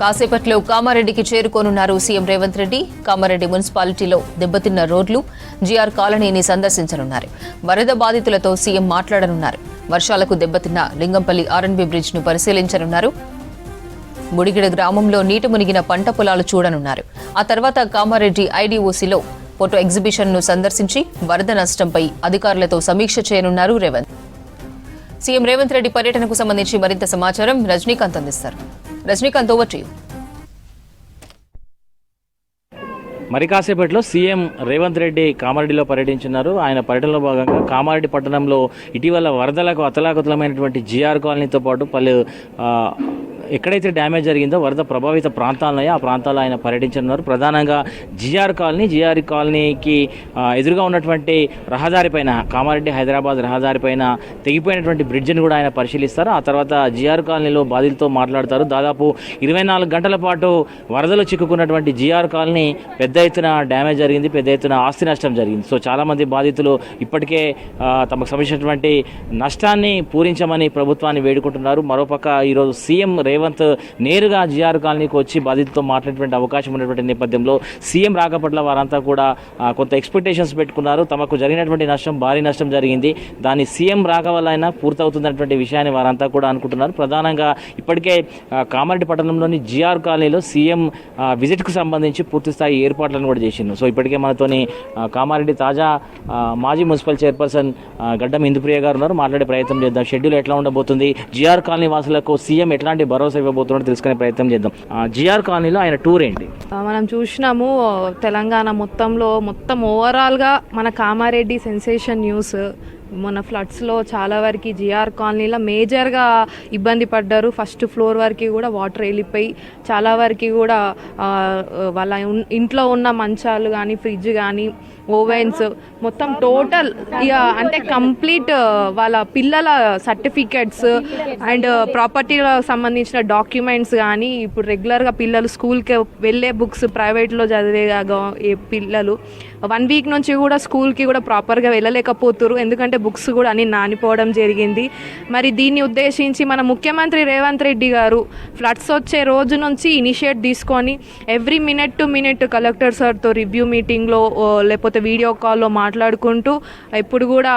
కాసేపట్లో కామారెడ్డికి చేరుకోనున్నారు సీఎం రేవంత్ రెడ్డి. కామారెడ్డి మున్సిపాలిటీలో దెబ్బతిన్న రోడ్లు, జీఆర్ కాలనీని సందర్శించనున్నారు. వరద బాధితులతో సీఎం మాట్లాడనున్నారు. వర్షాలకు దెబ్బతిన్న లింగంపల్లి ఆర్ఎన్బి బ్రిడ్జ్ ను పరిశీలించనున్నారు. ముడిగిడ గ్రామంలో నీట మునిగిన పంట పొలాలు చూడనున్నారు. ఆ తర్వాత కామారెడ్డి ఐడీఓసీలో ఫోటో ఎగ్జిబిషన్ ను సందర్శించి వరద నష్టంపై అధికారులతో సమీక్ష చేయనున్నారు రేవంత్. సీఎం రేవంత్ రెడ్డి పర్యటనకు సంబంధించి మరింత సమాచారం రజనీకాంత్ అందిస్తారు. Rajinikanth, over to you. మరి కాసేపట్లో సీఎం రేవంత్ రెడ్డి కామారెడ్డిలో పర్యటించున్నారు. ఆయన పర్యటనలో భాగంగా కామారెడ్డి పట్టణంలో ఇటీవల వరదలకు అతలాకుతలమైనటువంటి జీఆర్ కాలనీతో పాటు పలు ఎక్కడైతే డ్యామేజ్ జరిగిందో వరద ప్రభావిత ప్రాంతాలున్నాయో ఆ ప్రాంతాల్లో ఆయన పర్యటించనున్నారు. ప్రధానంగా జీఆర్ కాలనీకి ఎదురుగా ఉన్నటువంటి రహదారిపైన, కామారెడ్డి హైదరాబాద్ రహదారిపైన తెగిపోయినటువంటి బ్రిడ్జిని కూడా ఆయన పరిశీలిస్తారు. ఆ తర్వాత జీఆర్ కాలనీలో బాధితులతో మాట్లాడతారు. దాదాపు 24 గంటల పాటు వరదలు చిక్కుకున్నటువంటి జీఆర్ కాలనీ పెద్ద ఎత్తున డ్యామేజ్ జరిగింది, పెద్ద ఎత్తున ఆస్తి నష్టం జరిగింది. సో చాలామంది బాధితులు ఇప్పటికే తమకు సంబంధించినటువంటి నష్టాన్ని పూరించమని ప్రభుత్వాన్ని వేడుకుంటున్నారు. మరోపక్క ఈరోజు సీఎం రేవంత్ నేరుగా జీఆర్ కాలనీకి వచ్చి బాధితులతో మాట్లాడేటువంటి అవకాశం ఉన్నటువంటి నేపథ్యంలో సీఎం రాక పట్ల వారంతా కూడా కొంత ఎక్స్పెక్టేషన్స్ పెట్టుకున్నారు. తమకు జరిగినటువంటి నష్టం, భారీ నష్టం జరిగింది, దాన్ని సీఎం రాక వల్ల అయినా పూర్తవుతున్నటువంటి విషయాన్ని వారంతా కూడా అనుకుంటున్నారు. ప్రధానంగా ఇప్పటికే కామారెడ్డి పట్టణంలోని జీఆర్ కాలనీలో సీఎం విజిట్కు సంబంధించి పూర్తిస్థాయి ఏర్పాట్లను కూడా చేసిండు. సో ఇప్పటికే మనతోని కామారెడ్డి తాజా మాజీ మున్సిపల్ చైర్పర్సన్ గడ్డం ఇందుప్రియ గారు ఉన్నారు. మాట్లాడే ప్రయత్నం చేద్దాం. షెడ్యూల్ ఎట్లా ఉండబోతుంది, జీఆర్ కాలనీ వాసులకు సీఎం ఎట్లాంటి భరోసా ఇవ్వబోతున్నట్టు తెలుసుకునే ప్రయత్నం చేద్దాం. జీఆర్ కాలనీలో ఆయన టూర్ ఏంటి? మనం చూసినాము తెలంగాణ మొత్తం ఓవరాల్గా మన కామారెడ్డి సెన్సేషన్ న్యూస్. మొన్న ఫ్లడ్స్లో చాలా వరకు జీఆర్ కాలనీలో మేజర్గా ఇబ్బంది పడ్డారు. ఫస్ట్ ఫ్లోర్ వరకు కూడా వాటర్ వెళ్ళిపోయి చాలా వరకు కూడా వాళ్ళ ఇంట్లో ఉన్న మంచాలు కానీ, ఫ్రిడ్జ్ కానీ, ఓవెన్స్ మొత్తం టోటల్ ఇక అంటే కంప్లీట్ వాళ్ళ పిల్లల సర్టిఫికెట్స్ అండ్ ప్రాపర్టీలో సంబంధించిన డాక్యుమెంట్స్ కానీ, ఇప్పుడు రెగ్యులర్గా పిల్లలు స్కూల్కి వెళ్ళే బుక్స్ ప్రైవేట్లో చదివే పిల్లలు 1 వీక్ నుంచి కూడా స్కూల్కి కూడా ప్రాపర్గా వెళ్ళలేకపోతున్నారు. ఎందుకంటే బుక్స్ కూడా అన్ని నానిపోవడం జరిగింది. మరి దీన్ని ఉద్దేశించి మన ముఖ్యమంత్రి రేవంత్ రెడ్డి గారు ఫ్లడ్స్ వచ్చే రోజు నుంచి ఇనిషియేట్ తీసుకొని every minute to minute collector సార్తో రివ్యూ మీటింగ్లో లేకపోతే వీడియో కాల్లో మాట్లాడుకుంటూ ఇప్పుడు కూడా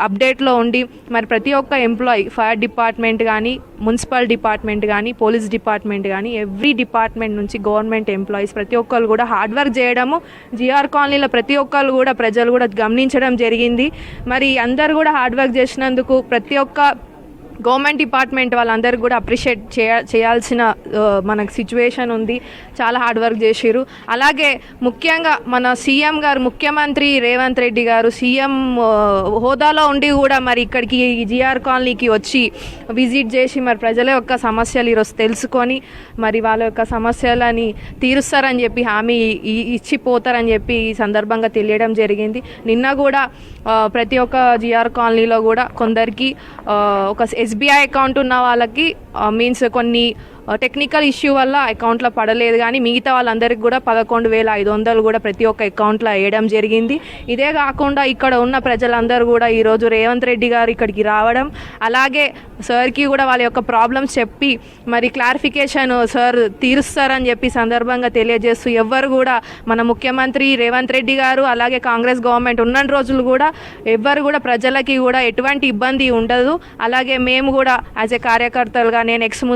అప్డేట్లో ఉండి మరి ప్రతి ఒక్క ఎంప్లాయీ, ఫైర్ డిపార్ట్మెంట్ కానీ, మున్సిపల్ డిపార్ట్మెంట్ కానీ, పోలీస్ డిపార్ట్మెంట్ కానీ, ఎవ్రీ డిపార్ట్మెంట్ నుంచి గవర్నమెంట్ ఎంప్లాయీస్ ప్రతి ఒక్కరు కూడా హార్డ్ వర్క్ చేయడము జీఆర్ కాలనీలో ప్రతి ఒక్కరు కూడా ప్రజలు కూడా గమనించడం జరిగింది. మరి అందరు కూడా హార్డ్ వర్క్ చేసినందుకు ప్రతి ఒక్క గవర్నమెంట్ డిపార్ట్మెంట్ వాళ్ళందరూ కూడా అప్రిషియేట్ చేయాల్సిన మనకు సిచ్యువేషన్ ఉంది. చాలా హార్డ్ వర్క్ చేసిరు. అలాగే ముఖ్యంగా మన సీఎం గారు, ముఖ్యమంత్రి రేవంత్ రెడ్డి గారు సీఎం హోదాలో ఉండి కూడా మరి ఇక్కడికి జీఆర్ కాలనీకి వచ్చి విజిట్ చేసి మరి ప్రజల యొక్క సమస్యలు ఈరోజు తెలుసుకొని మరి వాళ్ళ యొక్క సమస్యలని తీరుస్తారని చెప్పి హామీ ఇచ్చిపోతారని చెప్పి ఈ సందర్భంగా తెలియడం జరిగింది. నిన్న కూడా ప్రతి ఒక్క జీఆర్ కాలనీలో కూడా కొందరికి ఒక ఎస్బీఐ అకౌంట్ ఉన్న వాళ్ళకి మీన్స్ కొన్ని టెక్నికల్ ఇష్యూ వల్ల అకౌంట్లో పడలేదు, కానీ మిగతా వాళ్ళందరికీ కూడా 11,500 కూడా ప్రతి ఒక్క అకౌంట్లో వేయడం జరిగింది. ఇదే కాకుండా ఇక్కడ ఉన్న ప్రజలందరూ కూడా ఈరోజు రేవంత్ రెడ్డి గారు ఇక్కడికి రావడం, అలాగే సార్కి కూడా వాళ్ళ యొక్క ప్రాబ్లమ్స్ చెప్పి మరి క్లారిఫికేషన్ సార్ తీరుస్తారని చెప్పి సందర్భంగా తెలియజేస్తూ ఎవ్వరు కూడా మన ముఖ్యమంత్రి రేవంత్ రెడ్డి గారు అలాగే కాంగ్రెస్ గవర్నమెంట్ ఉన్న రోజులు కూడా ఎవ్వరు కూడా ప్రజలకి కూడా ఎటువంటి ఇబ్బంది ఉండదు. అలాగే మేము కూడా యాజ్ ఏ కార్యకర్తలుగా నేను ఎక్స్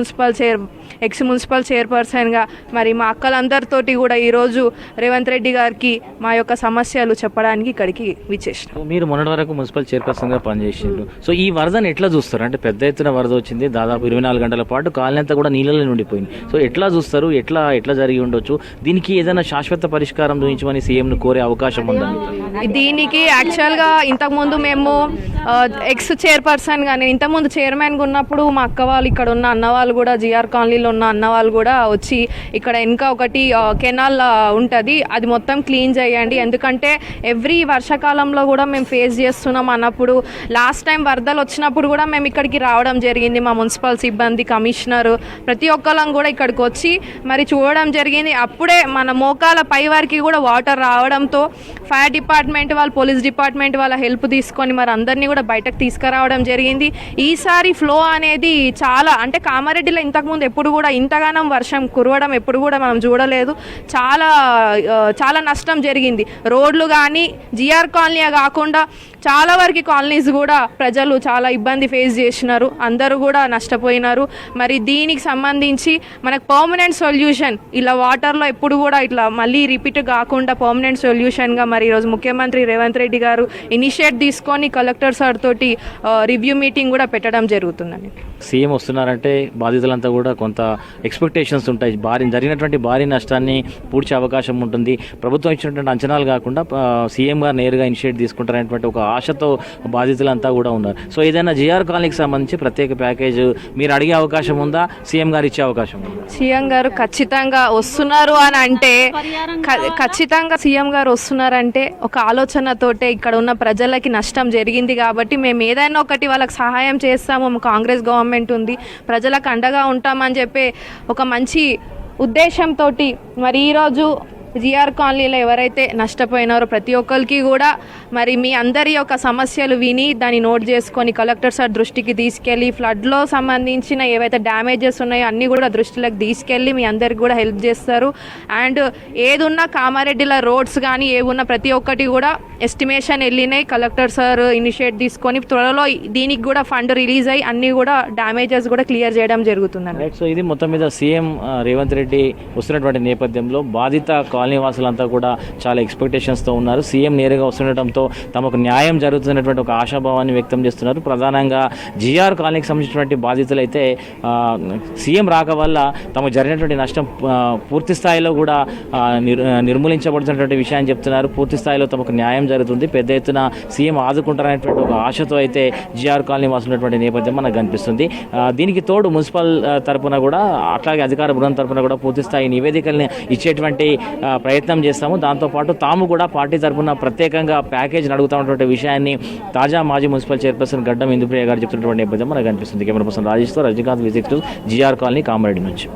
మున్సిపల్ చైర్పర్సన్గా మరి మా అక్కలందరితోటి కూడా ఈరోజు రేవంత్ రెడ్డి గారికి మా యొక్క సమస్యలు చెప్పడానికి ఇక్కడికి విచ్చేసినాం. మీరు మొన్నటి వరకు మున్సిపల్ చైర్పర్సన్గా పనిచేసిండ్రు. సో ఈ వరదను ఎట్లా చూస్తారు? అంటే పెద్ద ఎత్తున వరద వచ్చింది, దాదాపు 24 గంటల పాటు కాలనీ అంతా కూడా నీళ్ళలో ఉండిపోయింది. సో ఎట్లా చూస్తారు? ఎట్లా జరిగి ఉండొచ్చు? దీనికి ఏదైనా శాశ్వత పరిష్కారం చూపించమని సీఎంను కోరే అవకాశం ఉందండి? దీనికి యాక్చువల్గా ఇంతకుముందు మేము ఎక్స్ చైర్పర్సన్గా, నేను ఇంతకుముందు చైర్మన్గా ఉన్నప్పుడు మా అక్క వాళ్ళు ఇక్కడ ఉన్న అన్నవాళ్ళు కూడా జీఆర్ కాలనీలో ఉన్న అన్నవాళ్ళు కూడా వచ్చి ఇక్కడ ఇంకా ఒకటి కెనాల్ ఉంటుంది, అది మొత్తం క్లీన్ చేయండి. ఎందుకంటే ఎవ్రీ వర్షాకాలంలో కూడా మేము ఫేస్ చేస్తున్నాం అన్నప్పుడు లాస్ట్ టైం వరదలు వచ్చినప్పుడు కూడా మేము ఇక్కడికి రావడం జరిగింది. మా మున్సిపల్ సిబ్బంది, కమిషనర్ ప్రతి ఒక్కరం కూడా ఇక్కడికి వచ్చి మరి చూడడం జరిగింది. అప్పుడే మన మోకాల పై వరకు కూడా వాటర్ రావడంతో ఫైర్ డిపార్ట్మెంట్ వాళ్ళు, పోలీస్ డిపార్ట్మెంట్ వాళ్ళ హెల్ప్ తీసుకొని మరి అందరినీ కూడా బయటకు తీసుకురావడం జరిగింది. ఈసారి ఫ్లో అనేది చాలా, అంటే కామారెడ్డిలో ఇంతకుముందు ఎప్పుడు ఎప్పుడు కూడా ఇంతగానం వర్షం కురవడం ఎప్పుడు కూడా మనం చూడలేదు. చాలా నష్టం జరిగింది. రోడ్లు కానీ జిఆర్ కాలనీ కాకుండా చాలా వరకు కాలనీస్ కూడా ప్రజలు చాలా ఇబ్బంది ఫేస్ చేసినారు. అందరూ కూడా నష్టపోయినారు. మరి దీనికి సంబంధించి మనకు పర్మనెంట్ సొల్యూషన్ ఇలా వాటర్లో ఎప్పుడు కూడా ఇట్లా మళ్ళీ రిపీట్ కాకుండా పర్మనెంట్ సొల్యూషన్గా మరి ఈరోజు ముఖ్యమంత్రి రేవంత్ రెడ్డి గారు ఇనిషియేట్ తీసుకొని కలెక్టర్ సార్ తోటి రివ్యూ మీటింగ్ కూడా పెట్టడం జరుగుతుందండి. సీఎం వస్తున్నారంటే బాధితులంతా కూడా కొంత ఎక్స్పెక్టేషన్స్ ఉంటాయి. జరిగినటువంటి భారీ నష్టాన్ని పూడ్చే అవకాశం ఉంటుంది. ప్రభుత్వం ఇచ్చినటువంటి అంచనాలు కాకుండా సీఎం గారు నేరుగా ఇనిషియేట్ తీసుకుంటారనేటువంటి ఒక ఆశతో బాధితులంతా కూడా ఉన్నారు. సో ఏదైనా జిఆర్ కాలనీకి సంబంధించి ప్రత్యేక ప్యాకేజ్ మీరు అడిగే అవకాశం ఉందా? సీఎం గారు ఇచ్చే అవకాశం ఉందా? సీఎం గారు ఖచ్చితంగా వస్తున్నారు అని అంటే ఖచ్చితంగా సీఎం గారు వస్తున్నారంటే ఒక ఆలోచనతోటే ఇక్కడ ఉన్న ప్రజలకి నష్టం జరిగింది కాబట్టి మేము ఏదైనా ఒకటి వాళ్ళకి సహాయం చేస్తాము, కాంగ్రెస్ గవర్నమెంట్ ఉంది, ప్రజలకు అండగా ఉంటామని చెప్పి ఒక మంచి ఉద్దేశంతో మరి ఈరోజు జిఆర్ కాలనీలో ఎవరైతే నష్టపోయినారో ప్రతి ఒక్కరికి కూడా మరి మీ అందరి యొక్క సమస్యలు విని దాన్ని నోట్ చేసుకొని కలెక్టర్ సార్ దృష్టికి తీసుకెళ్ళి ఫ్లడ్లో సంబంధించిన ఏవైతే డ్యామేజెస్ ఉన్నాయో అన్నీ కూడా దృష్టిలోకి తీసుకెళ్ళి మీ అందరికి కూడా హెల్ప్ చేస్తారు. అండ్ ఏదున్నా కామారెడ్డిలో రోడ్స్ కానీ ఏమున్నా ప్రతి ఒక్కటి కూడా ఎస్టిమేషన్ వెళ్ళినాయి. కలెక్టర్ సార్ ఇనిషియేట్ తీసుకొని త్వరలో దీనికి కూడా ఫండ్ రిలీజ్ అయ్యి అన్నీ కూడా డ్యామేజెస్ కూడా క్లియర్ చేయడం జరుగుతుందండి. సో ఇది మొత్తం మీద సీఎం రేవంత్ రెడ్డి వస్తున్నటువంటి నేపథ్యంలో బాధిత కాలనీ వాసులంతా కూడా చాలా ఎక్స్పెక్టేషన్స్తో ఉన్నారు. సీఎం నేరుగా వస్తుండటంతో తమకు న్యాయం జరుగుతున్నటువంటి ఒక ఆశాభావాన్ని వ్యక్తం చేస్తున్నారు. ప్రధానంగా జిఆర్ కాలనీకి సంబంధించినటువంటి బాధితులైతే సీఎం రాక వల్ల తమకు జరిగినటువంటి నష్టం పూర్తి స్థాయిలో కూడా నిర్మూలించబడుతున్నటువంటి విషయాన్ని చెప్తున్నారు. పూర్తి స్థాయిలో తమకు న్యాయం జరుగుతుంది, పెద్ద ఎత్తున సీఎం ఆదుకుంటారనేటువంటి ఒక ఆశతో అయితే జిఆర్ కాలనీ వాసున్నటువంటి నేపథ్యం మనకు కనిపిస్తుంది. దీనికి తోడు మున్సిపల్ తరఫున కూడా అట్లాగే అధికార బృందం తరఫున కూడా పూర్తి స్థాయి నివేదికల్ని ఇచ్చేటువంటి ప్రయత్నం చేస్తాము. దాంతోపాటు తాము కూడా పార్టీ తరఫున ప్రత్యేకంగా ప్యాకేజ్ అడుగుతున్నటువంటి విషయాన్ని తాజా మాజీ మున్సిపల్ చైర్పర్సన్ గడ్డం ఇందుప్రియ గారు చెప్తున్నటువంటి నేపథ్యం మనకు కనిపిస్తుంది. కెమెరా పర్సన్ రాజేష్తో Rajinikanth, visit GR colony, Kamareddy నుంచి.